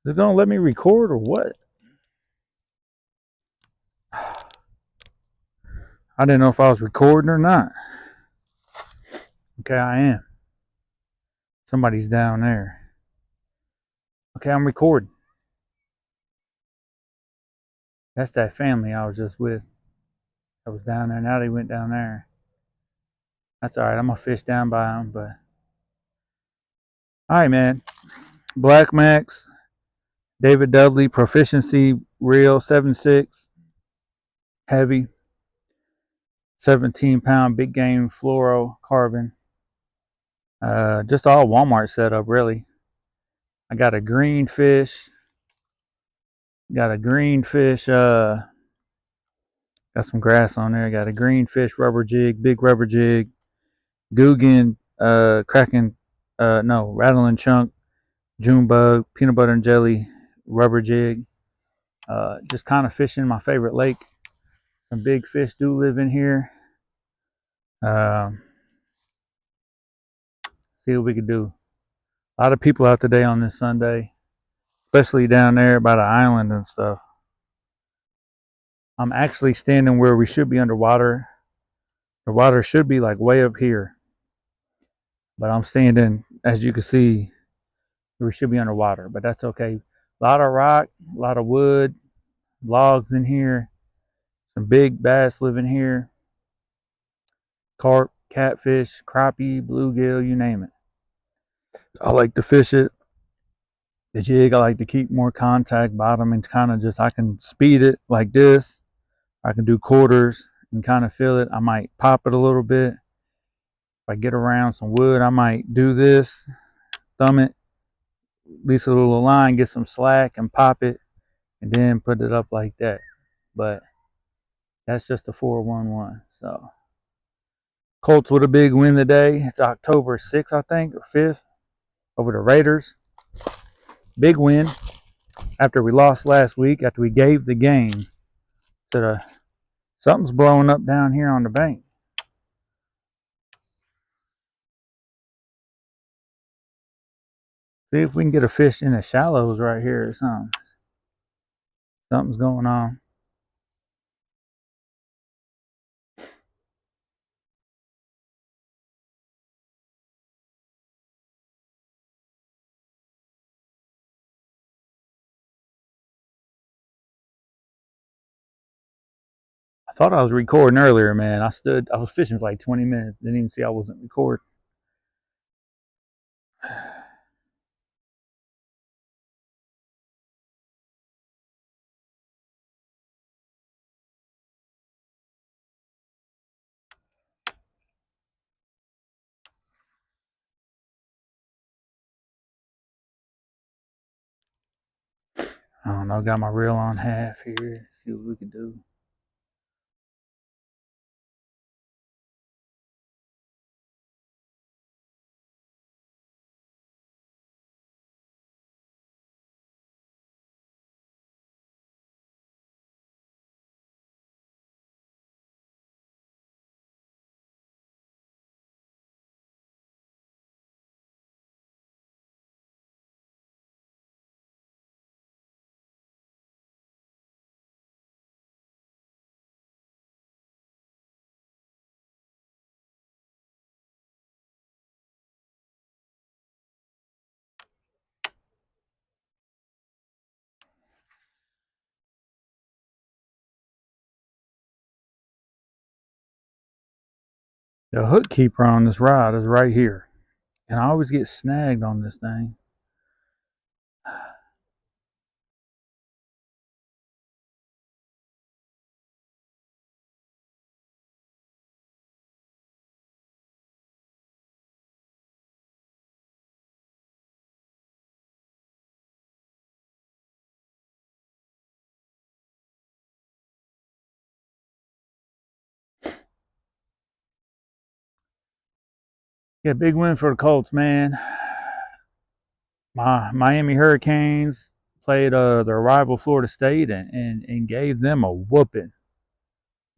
Is it gonna let me record or what? I didn't know if I was recording or not. Okay, I am. Somebody's down there. Okay, I'm recording. That's that family I was just with. I was down there. Now they went down there. That's all right. I'm gonna fish down by them. But all right, man. Black Max, David Dudley, proficiency reel 7.6, heavy, 17-pound big game fluorocarbon. Just all Walmart setup, really. I got a Greenfish. Got a Greenfish. Got some grass on there. Got a Greenfish rubber jig, big rubber jig. Googan, cracking, no, rattlin chunk, junebug, peanut butter and jelly, rubber jig. Just kind of fishing my favorite lake. Some big fish do live in here. See what we can do. A lot of people out today on this Sunday, especially down there by the island and stuff. I'm actually standing where we should be underwater. The water should be like way up here, but I'm standing, as you can see, we should be underwater, but that's okay. A lot of rock, a lot of wood, logs in here. Some big bass live in here. Carp, catfish, crappie, bluegill, you name it. I like to fish it. The jig, I like to keep more contact bottom and kind of just, I can speed it like this. I can do quarters and kind of feel it. I might pop it a little bit. If I get around some wood, I might do this, thumb it, release a little line, get some slack and pop it, and then put it up like that. But that's just a 411. So Colts with a big win today. It's October 6th, I think, or 5th, over the Raiders. Big win after we lost last week, after we gave the game to the something's blowing up down here on the bank. See if we can get a fish in the shallows right here or something. Something's going on. I thought I was recording earlier, man. I was fishing for like 20 minutes. Didn't even see I wasn't recording. I don't know. Got my reel on half here. See what we can do. The hook keeper on this rod is right here. And I always get snagged on this thing. Yeah, big win for the Colts, man. My Miami Hurricanes played their rival Florida State and gave them a whooping.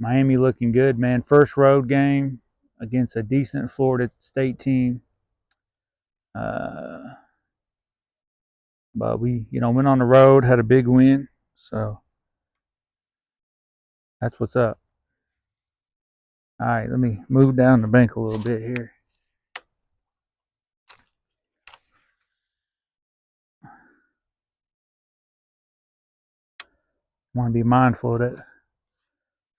Miami looking good, man. First road game against a decent Florida State team. Uh, But we, went on the road, had a big win. So that's what's up. All right, let me move down the bank a little bit here. I want to be mindful of that.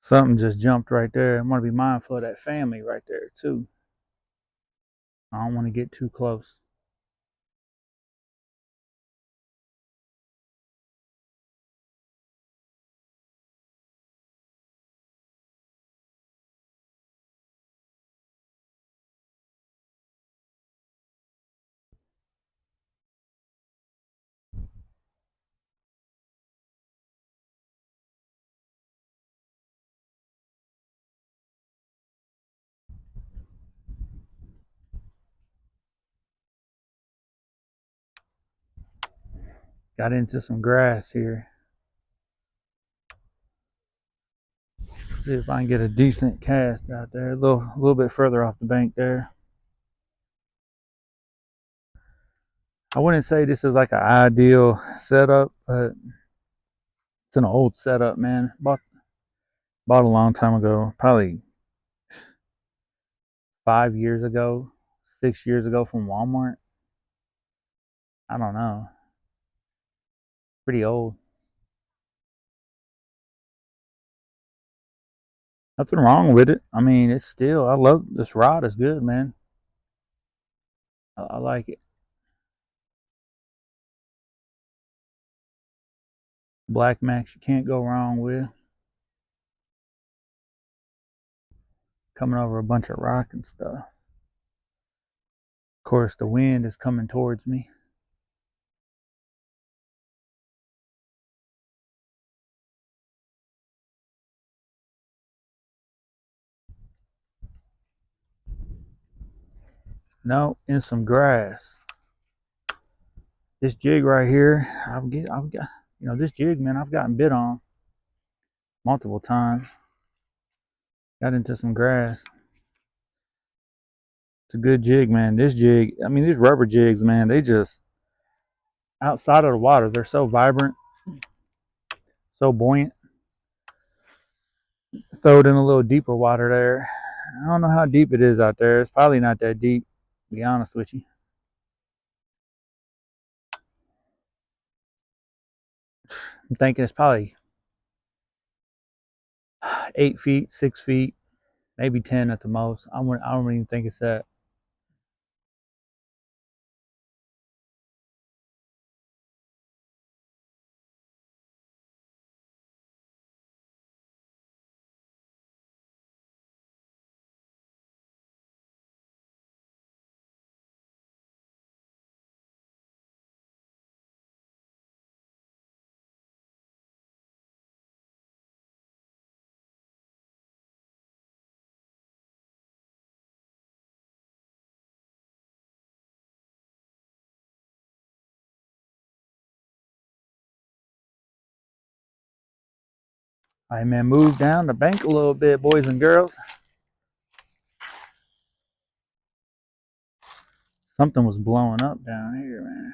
Something just jumped right there. I want to be mindful of that family right there, too. I don't want to get too close. Got into some grass here. See if I can get a decent cast out there. A little bit further off the bank there. I wouldn't say this is like an ideal setup, but it's an old setup, man. Bought a long time ago, probably 5 years ago, 6 years ago from Walmart. I don't know. Pretty old. Nothing wrong with it. I mean, it's still. I love this rod. Is good, man. I like it. Black Max, you can't go wrong with. Coming over a bunch of rock and stuff. Of course, the wind is coming towards me. No, in some grass. This jig right here, I've got, this jig, man, I've gotten bit on multiple times. Got into some grass. It's a good jig, man. This jig, I mean, these rubber jigs, man, they just, outside of the water, they're so vibrant, so buoyant. Throw it in a little deeper water there. I don't know how deep it is out there. It's probably not that deep, to be honest with you. I'm thinking it's probably 8 feet, 6 feet, maybe 10 at the most. I don't even think it's that. All right, man, move down the bank a little bit, boys and girls. Something was blowing up down here, man.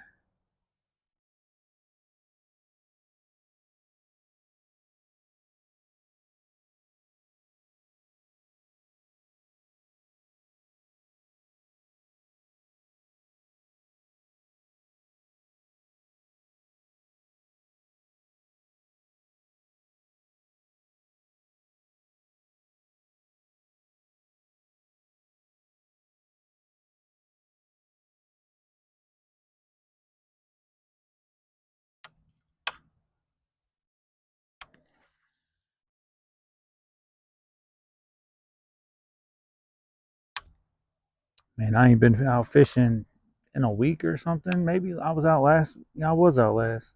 Man, I ain't been out fishing in a week or something. Maybe I was out last. Yeah, I was out last.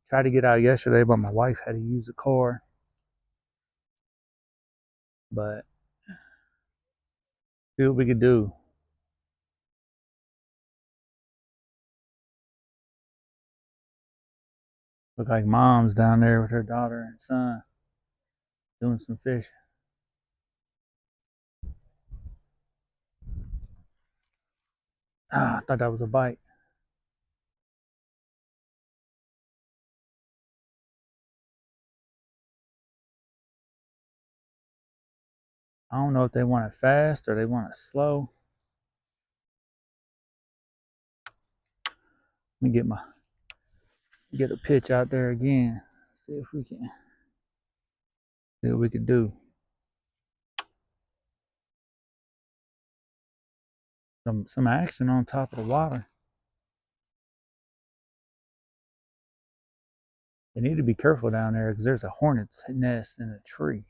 Tried to get out yesterday, but my wife had to use the car. But see what we could do. Look like mom's down there with her daughter and son doing some fishing. Ah, I thought that was a bite. I don't know if they want it fast or they want it slow. Let me get a pitch out there again. See if we can see what we can do. Some action on top of the water. They need to be careful down there because there's a hornet's nest in a tree.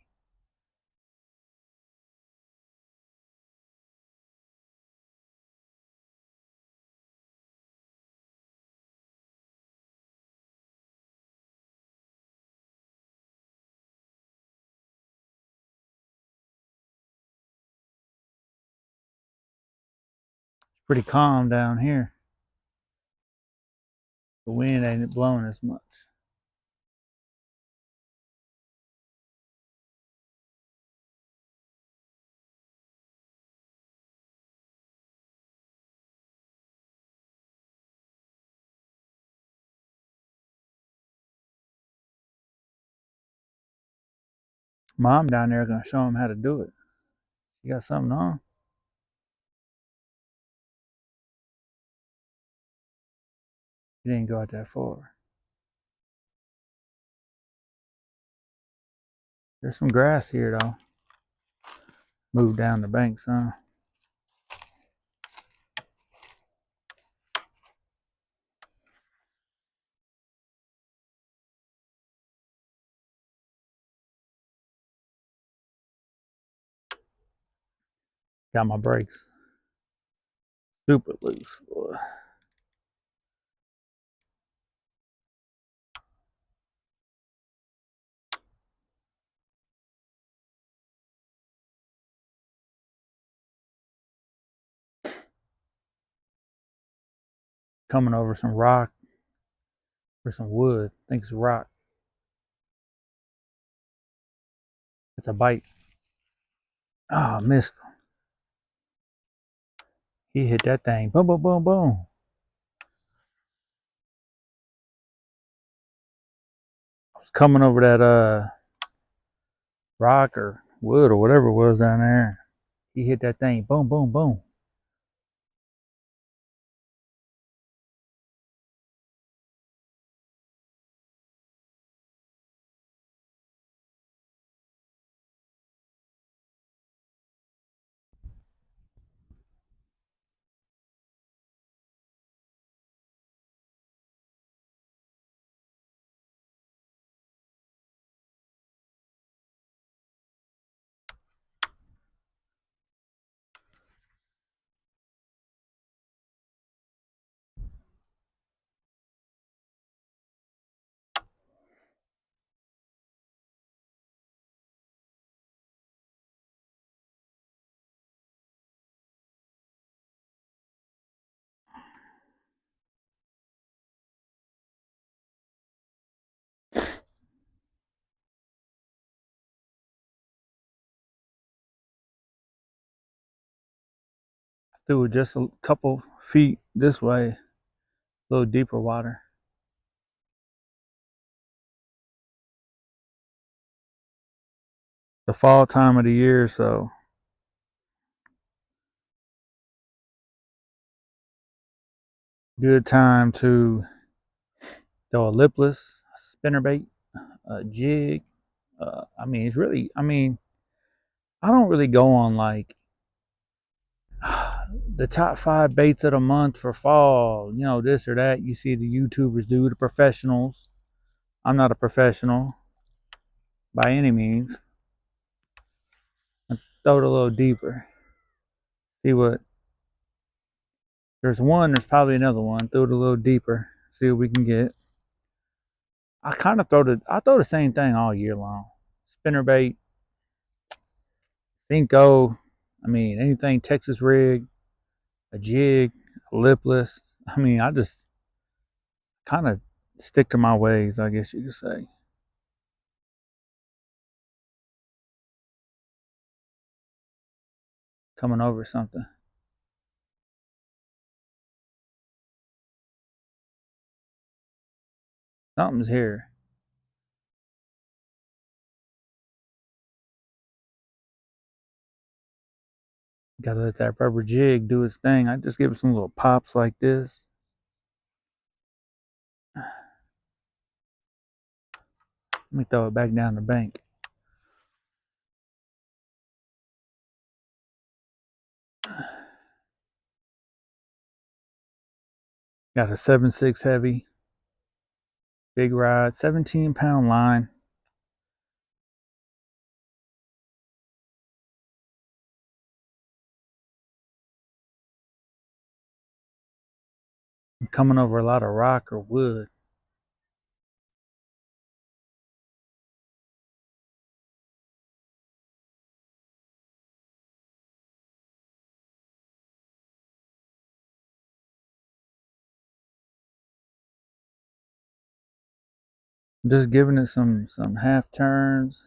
It's pretty calm down here. The wind ain't blowing as much. Mom down there gonna show him how to do it. You got something on? You didn't go out that far. There's some grass here though. Move down the bank some. Got my brakes super loose, boy. Coming over some rock or some wood. I think it's rock. It's a bite. Oh, I missed him. He hit that thing. Boom, boom, boom, boom. I was coming over that rock or wood or whatever it was down there. He hit that thing. Boom, boom, boom. Threw it just a couple feet this way, a little deeper water. The fall time of the year, so good time to throw a lipless, spinnerbait, a jig. I mean, it's really, I mean, I don't really go on like the top 5 baits of the month for fall, you know, this or that. You see the YouTubers do, the professionals. I'm not a professional by any means. I throw it a little deeper. See what, there's one, there's probably another one. Throw it a little deeper. See what we can get. I kind of I throw the same thing all year long. Spinnerbait, Cinco, I mean, anything Texas rig, a jig, a lipless. I mean, I just kind of stick to my ways, I guess you could say. Coming over something. Something's here. Gotta let that rubber jig do its thing. I just give it some little pops like this. Let me throw it back down the bank. Got a 7.6 heavy, big rod, 17-pound line. I'm coming over a lot of rock or wood. I'm just giving it some half turns.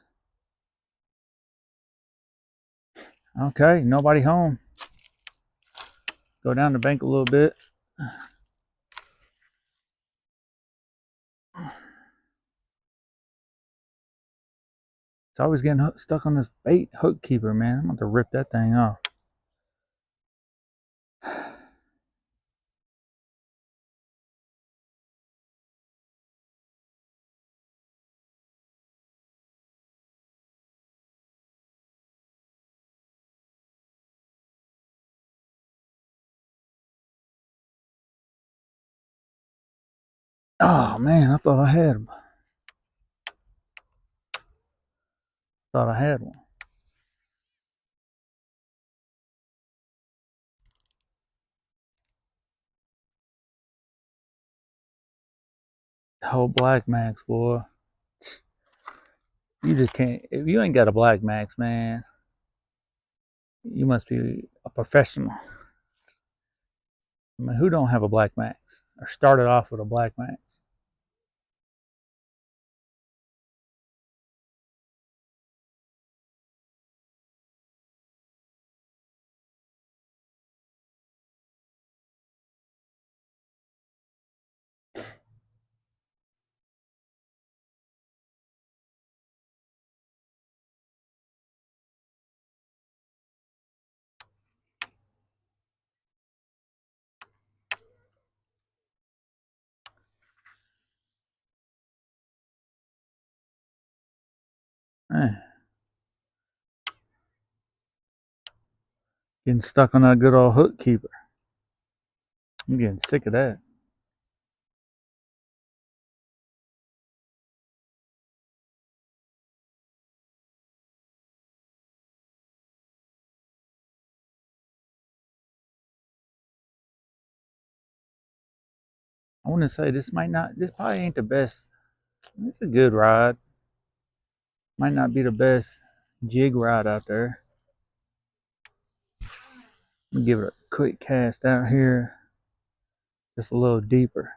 Okay, nobody home. Go down the bank a little bit. It's always getting stuck on this bait hook keeper, man. I'm going to rip that thing off. Oh man, I thought I had him. Thought I had one. Oh, Black Max, boy. You just can't. If you ain't got a Black Max, man, you must be a professional. I mean, who don't have a Black Max or started off with a Black Max? Man, getting stuck on that good old hook keeper. I'm getting sick of that. I want to say this probably ain't the best. It's a good rod. Might not be the best jig rod out there. Let me give it a quick cast out here. Just a little deeper.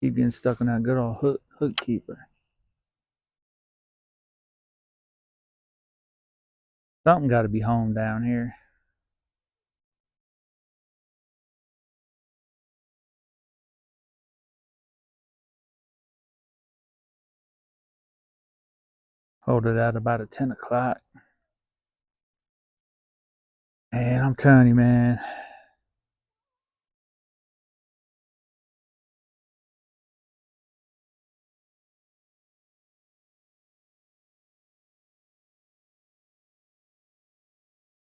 Keep getting stuck on that good old hook keeper. Something got to be home down here. Hold it at about a 10 o'clock. And I'm telling you, man,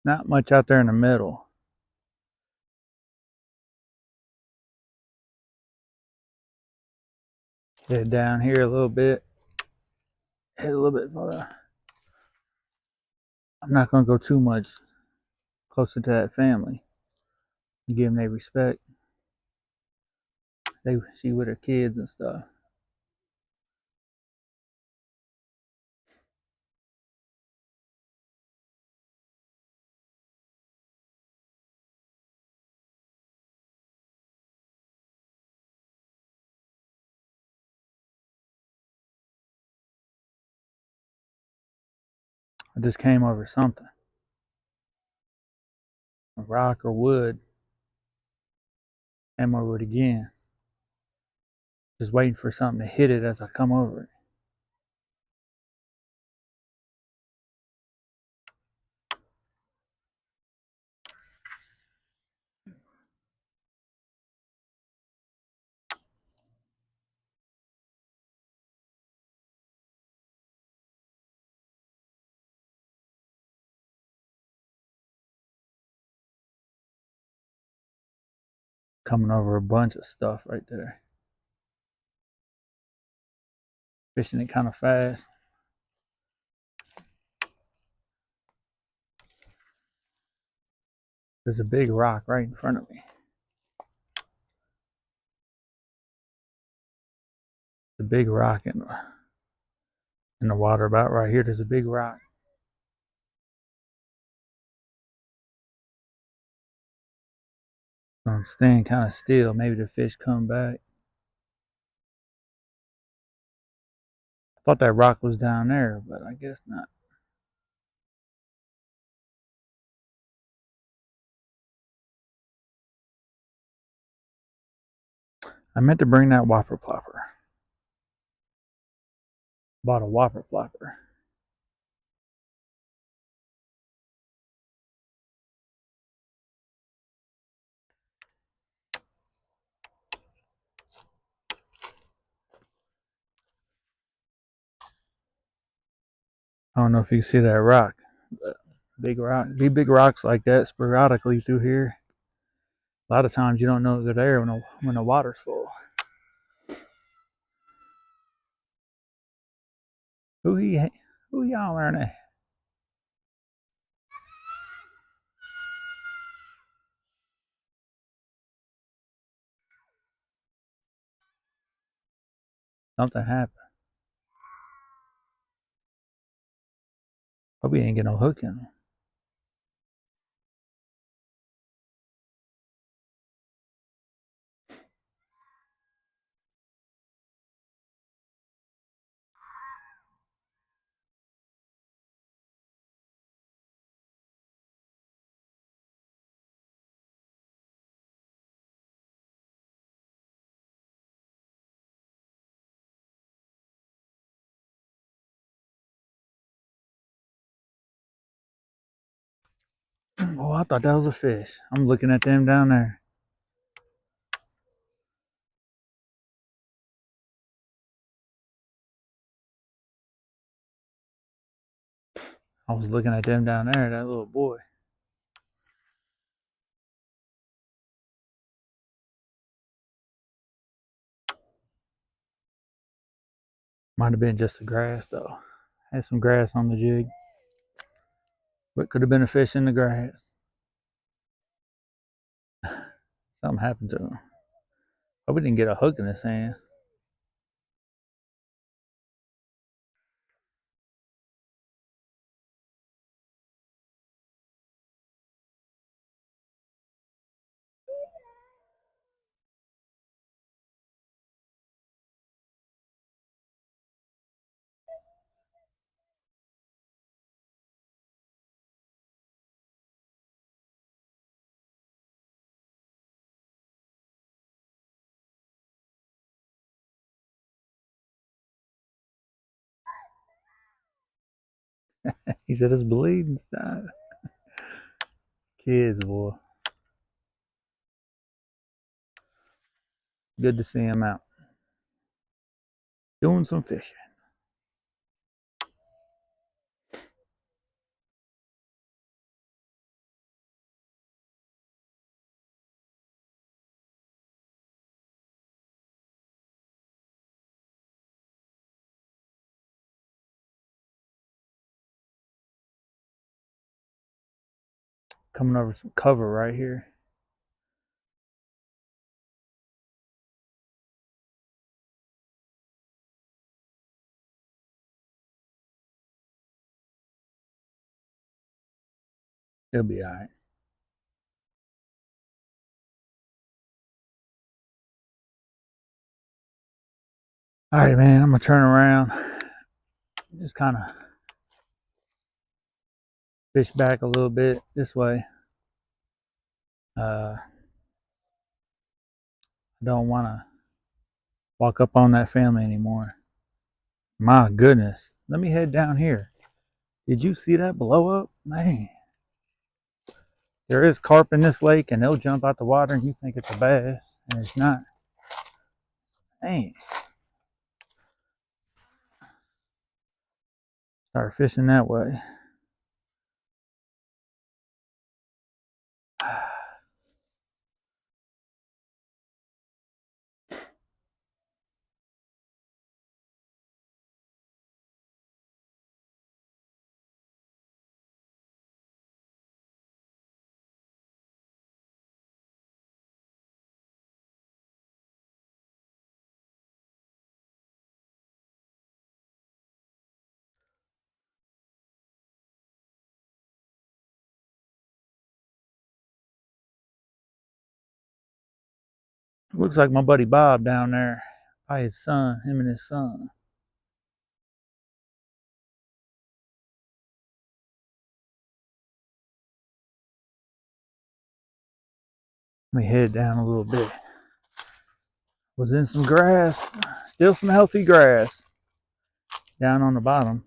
not much out there in the middle. Head down here a little bit. Head a little bit further. I'm not going to go too much closer to that family. You give them their respect. She with her kids and stuff. I just came over something. A rock or wood. Came over it again. Just waiting for something to hit it as I come over it. Coming over a bunch of stuff right there. Fishing it kind of fast. There's a big rock right in front of me. The big rock in the water about right here. There's a big rock. So I'm staying kind of still. Maybe the fish come back. I thought that rock was down there, but I guess not. I meant to bring that whopper plopper. Bought a whopper plopper. I don't know if you can see that rock, but big rock. Big rocks like that sporadically through here. A lot of times you don't know they're there when the water's full. Who y'all are there? Something happened. Hope he ain't get no hook in him. Oh, I thought that was a fish. I'm looking at them down there. I was looking at them down there, that little boy. Might have been just the grass though. Had some grass on the jig. But could have been a fish in the grass. Something happened to him. Hope we didn't get a hook in his hand. He said it's bleeding. Kids, boy. Good to see him out. Doing some fishing. Coming over some cover right here. He'll be alright. Alright, man, I'm gonna turn around. Just kind of fish back a little bit this way. I don't want to walk up on that family anymore. My goodness. Let me head down here. Did you see that blow up? Man. There is carp in this lake and they'll jump out the water and you think it's a bass and it's not. Man. Start fishing that way. Looks like my buddy Bob down there. By his son, him and his son. Let me head down a little bit. Was in some grass, still some healthy grass down on the bottom.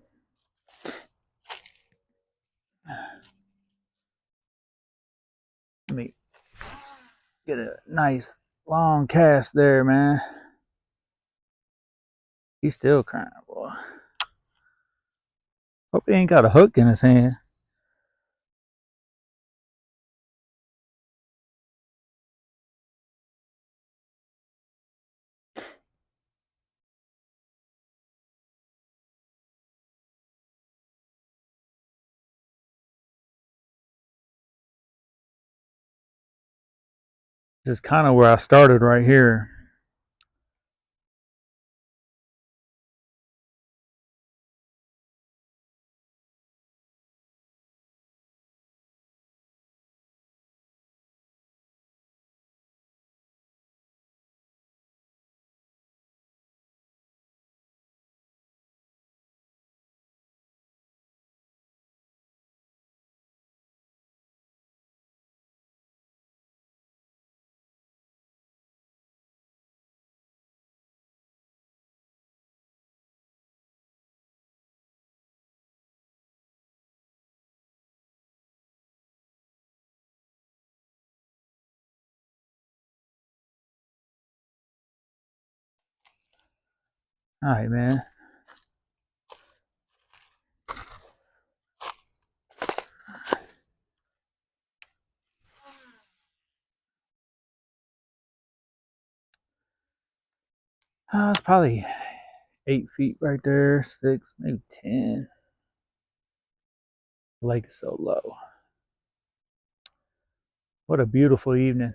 Let me get a nice long cast there, man. He's still crying, boy. Hope he ain't got a hook in his hand. This is kind of where I started right here. All right, man. It's probably 8 feet right there, 6, maybe 10. The lake is so low. What a beautiful evening.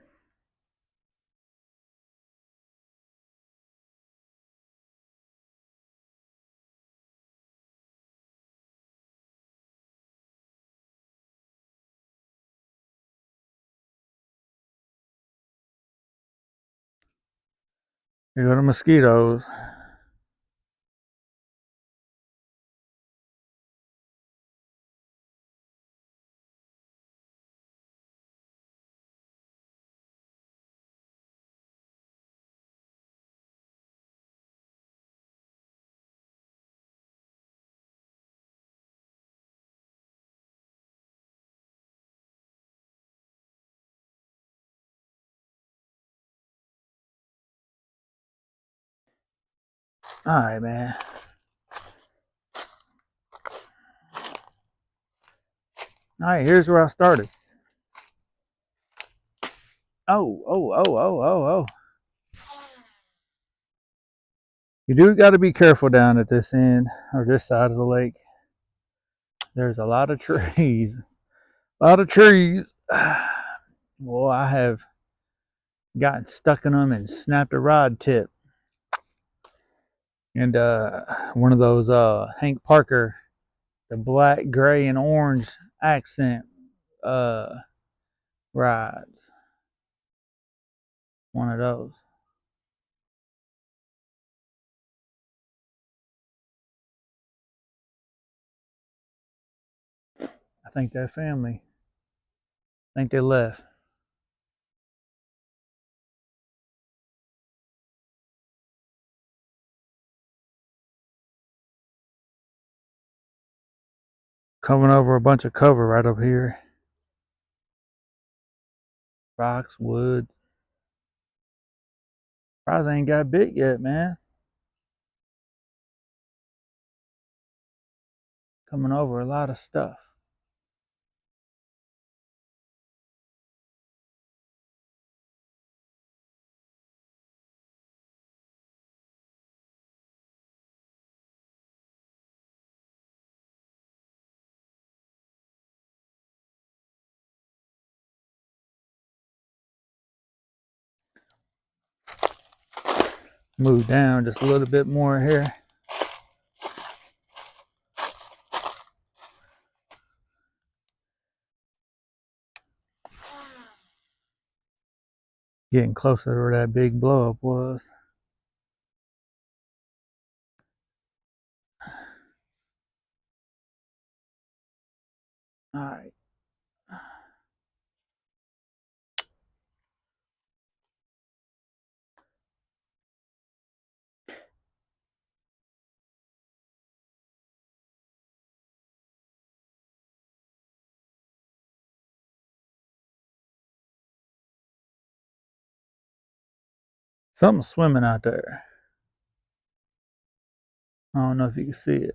Here go the mosquitoes. All right, man. All right, here's where I started. Oh. You do got to be careful down at this end or this side of the lake. There's a lot of trees. A lot of trees. Well, I have gotten stuck in them and snapped a rod tip. And one of those Hank Parker, the black, gray, and orange accent rods. One of those. I think that family. I think they left. Coming over a bunch of cover right up here. Rocks, wood. Surprised I ain't got bit yet, man. Coming over a lot of stuff. Move down just a little bit more here. Getting closer to where that big blow up was. All right. Something's swimming out there. I don't know if you can see it.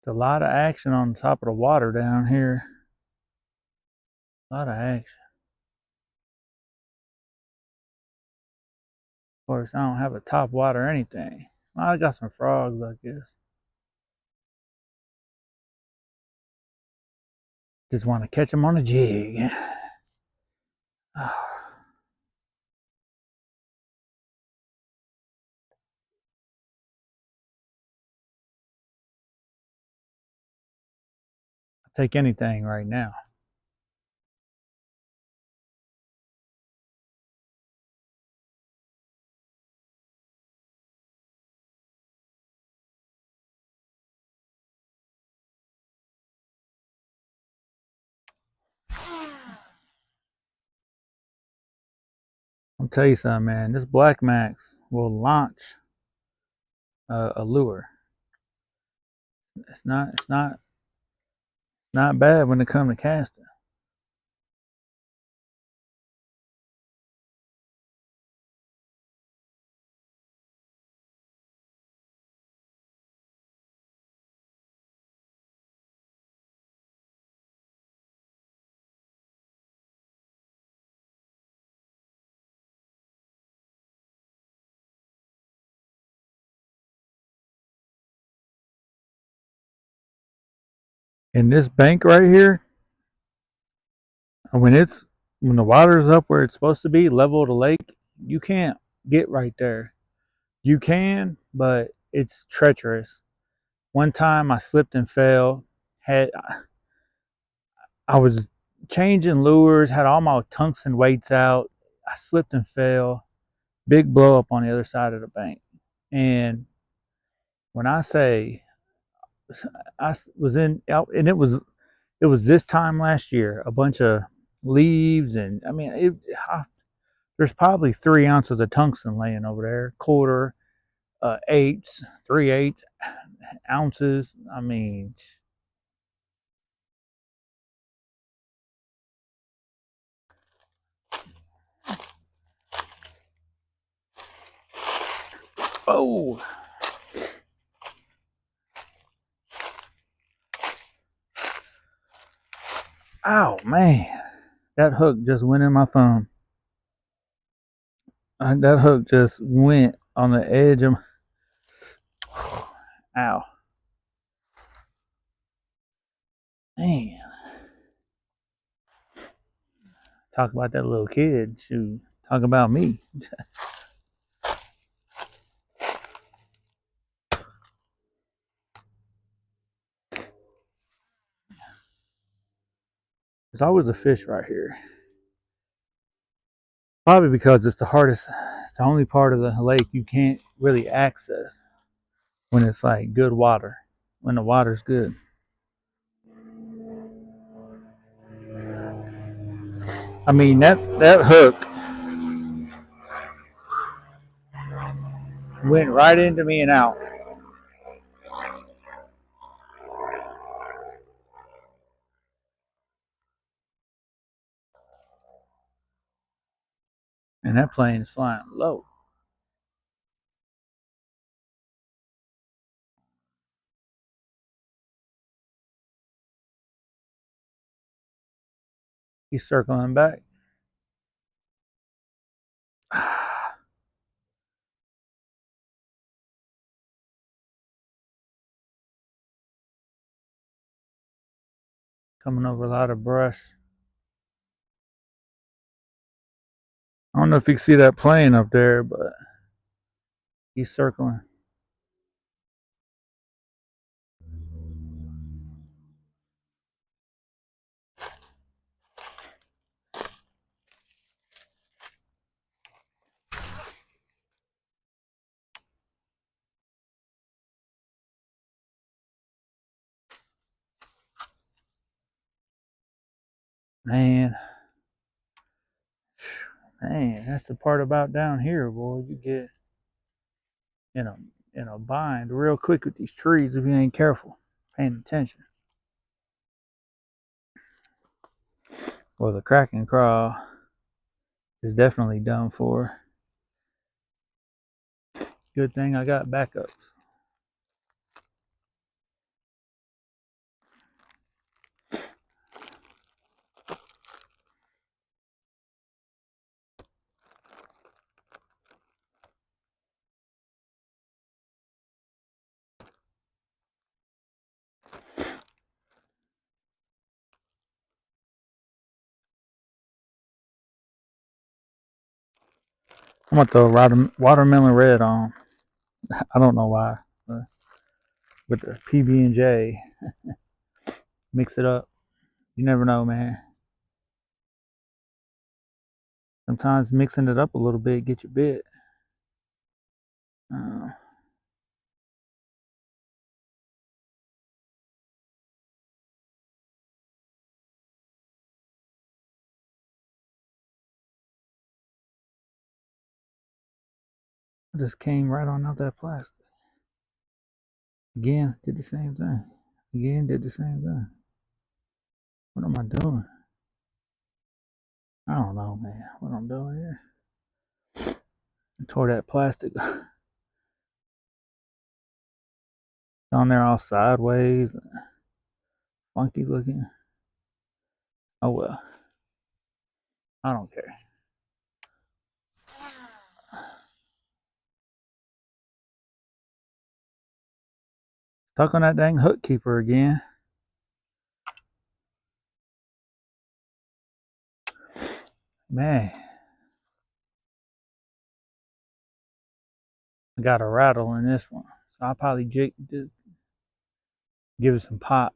There's a lot of action on the top of the water down here. A lot of action. Of course, I don't have a top water or anything. I got some frogs, I guess. Just want to catch them on a jig. I'll take anything right now. I'll tell you something, man. This Black Max will launch a lure. It's not bad when it comes to casting. In this bank right here, when the water's up where it's supposed to be, level of the lake, you can't get right there. You can, but it's treacherous. One time I slipped and fell. I was changing lures, had all my tungsten weights out. I slipped and fell. Big blow up on the other side of the bank. And when I say I was in, and it was this time last year, a bunch of leaves, and I mean, there's probably 3 ounces of tungsten laying over there, quarter, eighths, 3/8 ounces. I mean, oh, ow, man, that hook just went in my thumb. That hook just went on the edge of. Ow, man. Talk about that little kid. Shoot, talk about me. There's always a fish right here. Probably because it's the hardest, it's the only part of the lake you can't really access when it's like good water, when the water's good. I mean, that hook went right into me and out. And that plane is flying low. He's circling back. Coming over a lot of brush. I don't know if you can see that plane up there, but he's circling. Man, that's the part about down here, boy. You get in a bind real quick with these trees if you ain't careful, paying attention. Well, the cracking craw is definitely done for. Good thing I got backups. I'm gonna throw watermelon red on. I don't know why. With the PB and J, mix it up. You never know, man. Sometimes mixing it up a little bit get you bit. Uh, I just came right on out that plastic. Again, did the same thing. Again, did the same thing. What am I doing? I don't know, man. What I'm doing here. I tore that plastic on there all sideways, funky looking. Oh well, I don't care. Stuck on that dang hook keeper again. Man, I got a rattle in this one. So I'll probably just give it some pops.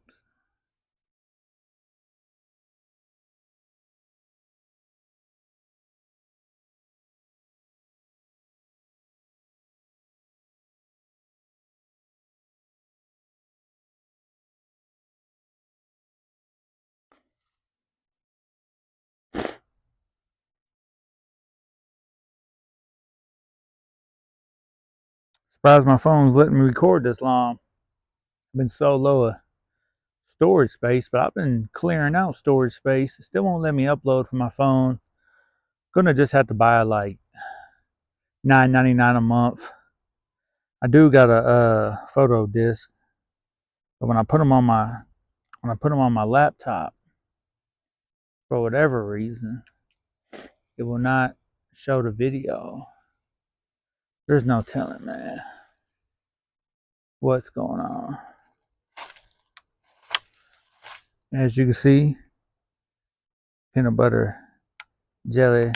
Surprised my phone's letting me record this long. I've been so low of storage space, but I've been clearing out storage space. It still won't let me upload from my phone. Gonna just have to buy like $9.99 a month. I do got a photo disc, but when I put them on my laptop, for whatever reason, it will not show the video. There's no telling, man, what's going on. As you can see, peanut butter jelly.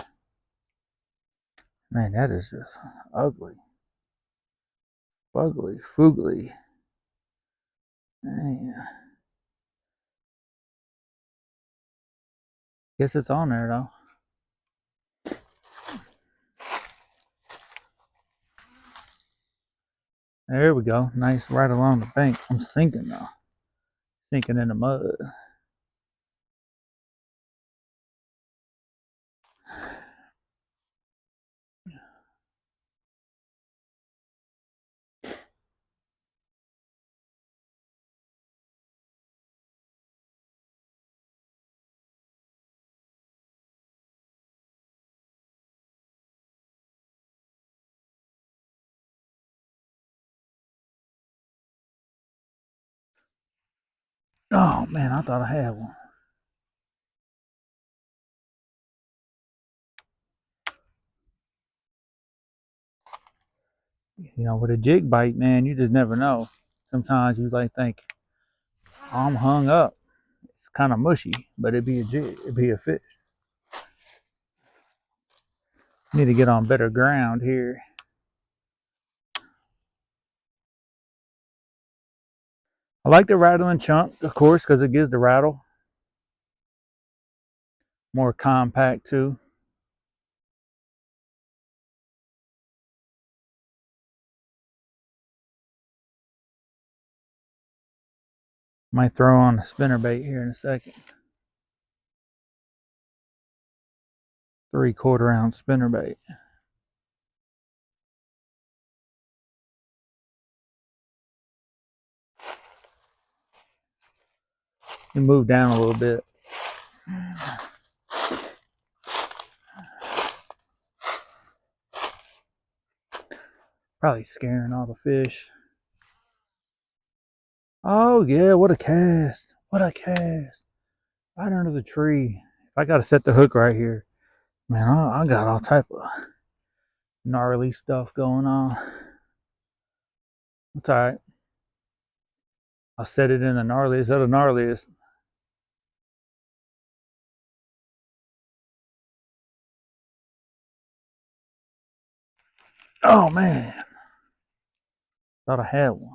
Man, that is just ugly. Fugly, foogly. Man. Guess it's on there though. There we go. Nice right along the bank. I'm sinking now. Sinking in the mud. Oh man, I thought I had one. You know, with a jig bite, man, you just never know. Sometimes you like think, oh, I'm hung up. It's kind of mushy, but it'd be a jig. It'd be a fish. Need to get on better ground here. I like the rattling chunk, of course, because it gives the rattle more compact too. Might throw on a spinnerbait here in a second. 3/4 ounce spinnerbait. You move down a little bit. Probably scaring all the fish. Oh yeah, what a cast. What a cast. Right under the tree. If I gotta set the hook right here, man, I got all type of gnarly stuff going on. It's alright. I'll set it in the gnarliest of the gnarliest. Oh man. Thought I had one.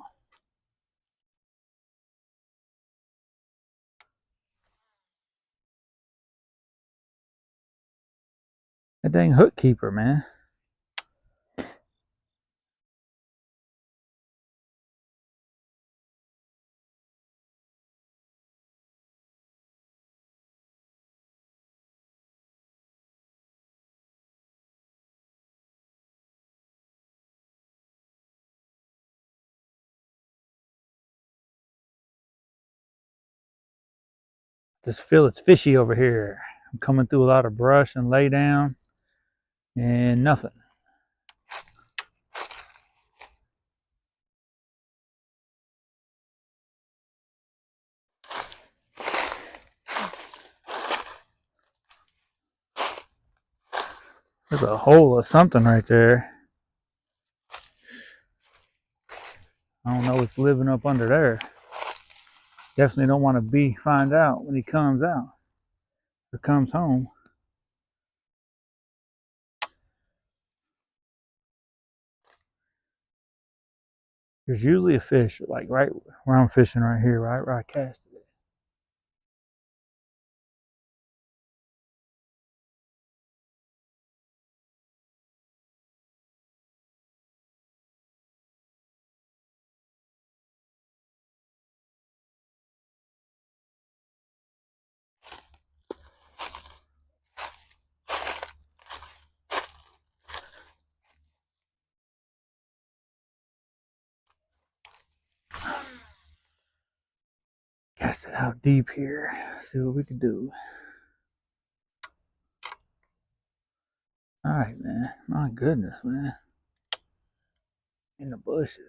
That dang hook keeper, man. Just feel it's fishy over here. I'm coming through a lot of brush and lay down and nothing. There's a hole of something right there. I don't know what's living up under there. Definitely don't want to find out when he comes out or comes home. There's usually a fish like right where I'm fishing right here, right where I cast it. Cast it out deep here. See what we can do. All right, man. My goodness, man. In the bushes.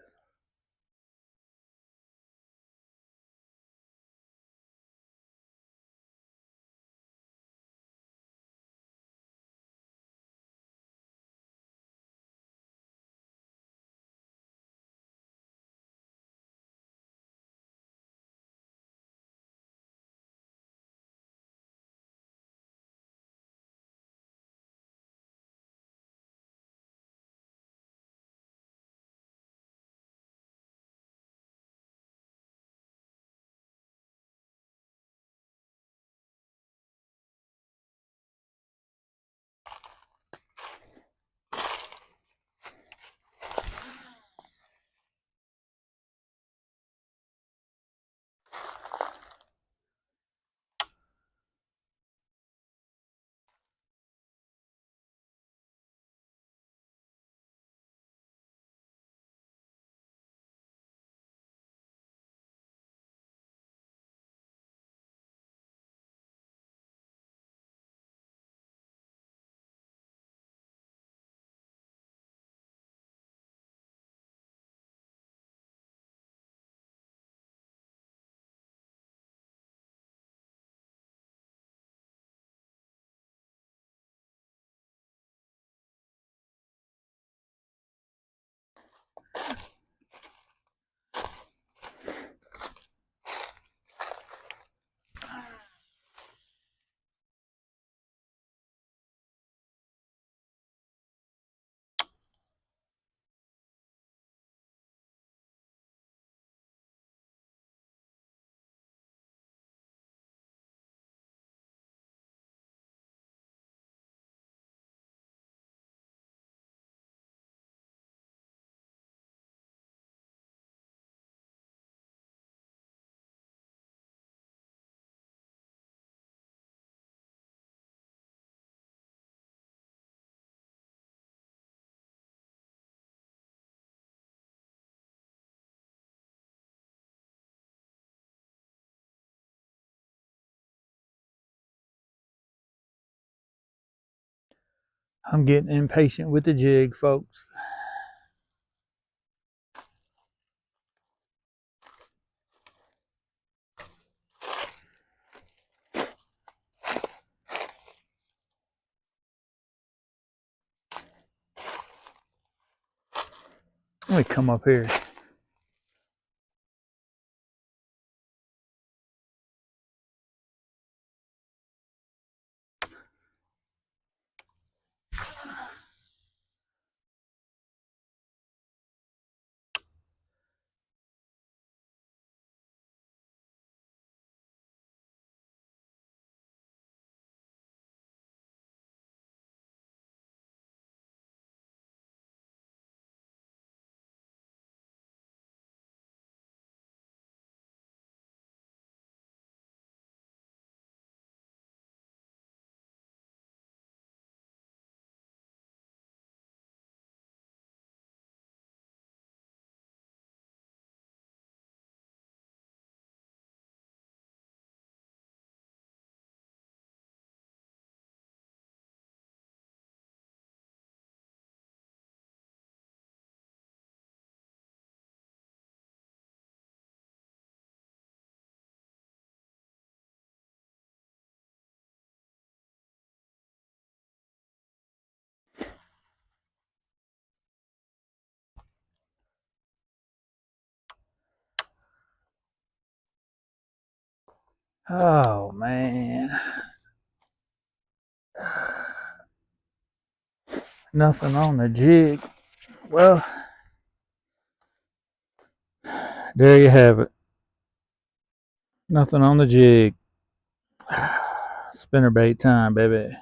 I'm getting impatient with the jig, folks. Let me come up here. Oh man. Nothing on the jig. Well, there you have it. Nothing on the jig. Spinnerbait time, baby.